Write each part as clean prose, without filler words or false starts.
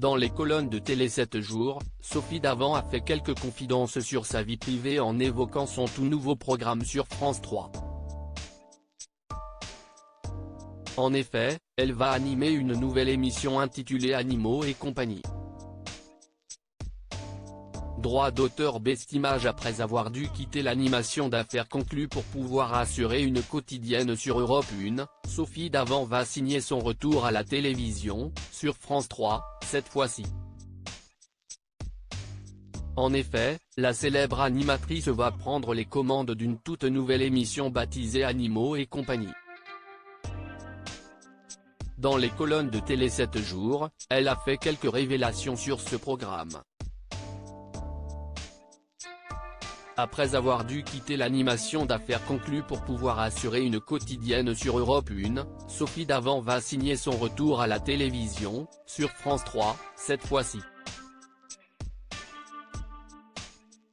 Dans les colonnes de Télé 7 jours, Sophie Davant a fait quelques confidences sur sa vie privée en évoquant son tout nouveau programme sur France 3. En effet, elle va animer une nouvelle émission intitulée Animaux et compagnie. Droit d'auteur Bestimage. Après avoir dû quitter l'animation d'Affaires conclues pour pouvoir assurer une quotidienne sur Europe 1, Sophie Davant va signer son retour à la télévision, sur France 3, cette fois-ci. En effet, la célèbre animatrice va prendre les commandes d'une toute nouvelle émission baptisée Animaux et compagnie. Dans les colonnes de Télé 7 jours, elle a fait quelques révélations sur ce programme. Après avoir dû quitter l'animation d'Affaires conclues pour pouvoir assurer une quotidienne sur Europe 1, Sophie Davant va signer son retour à la télévision, sur France 3, cette fois-ci.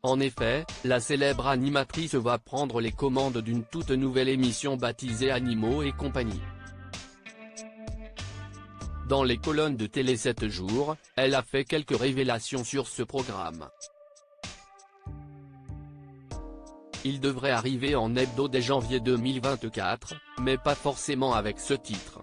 En effet, la célèbre animatrice va prendre les commandes d'une toute nouvelle émission baptisée Animaux et compagnie. Dans les colonnes de Télé 7 jours, elle a fait quelques révélations sur ce programme. Il devrait arriver en hebdo dès janvier 2024, mais pas forcément avec ce titre.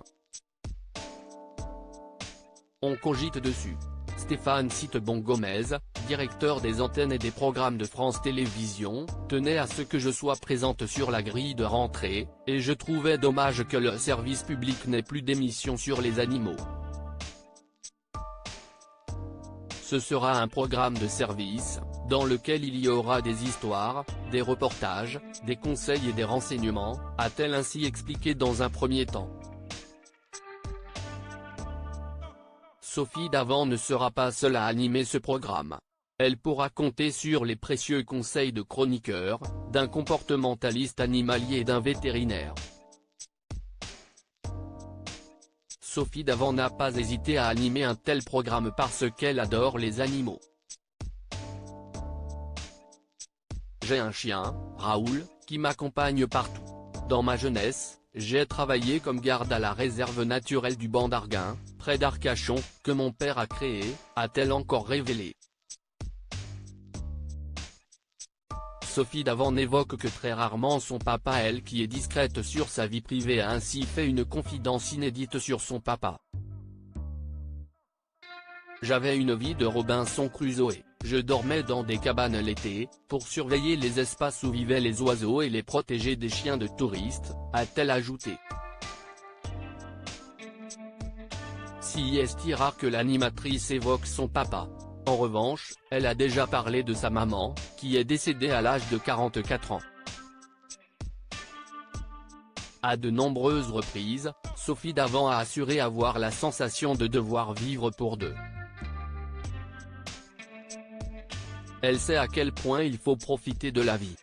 On cogite dessus. Stéphane Citebon-Gomez, directeur des antennes et des programmes de France Télévisions, tenait à ce que je sois présente sur la grille de rentrée, et je trouvais dommage que le service public n'ait plus d'émission sur les animaux. Ce sera un programme de service, dans lequel il y aura des histoires, des reportages, des conseils et des renseignements, a-t-elle ainsi expliqué dans un premier temps. Sophie Davant ne sera pas seule à animer ce programme. Elle pourra compter sur les précieux conseils de chroniqueurs, d'un comportementaliste animalier et d'un vétérinaire. Sophie Davant n'a pas hésité à animer un tel programme parce qu'elle adore les animaux. J'ai un chien, Raoul, qui m'accompagne partout. Dans ma jeunesse, j'ai travaillé comme garde à la réserve naturelle du Banc d'Arguin, près d'Arcachon, que mon père a créé, a-t-elle encore révélé. Sophie Davant n'évoque que très rarement son papa. Elle, qui est discrète sur sa vie privée, a ainsi fait une confidence inédite sur son papa. J'avais une vie de Robinson Crusoe, je dormais dans des cabanes l'été, pour surveiller les espaces où vivaient les oiseaux et les protéger des chiens de touristes, a-t-elle ajouté. Si est rare que l'animatrice évoque son papa. En revanche, elle a déjà parlé de sa maman, qui est décédée à l'âge de 44 ans. À de nombreuses reprises, Sophie Davant a assuré avoir la sensation de devoir vivre pour deux. Elle sait à quel point il faut profiter de la vie.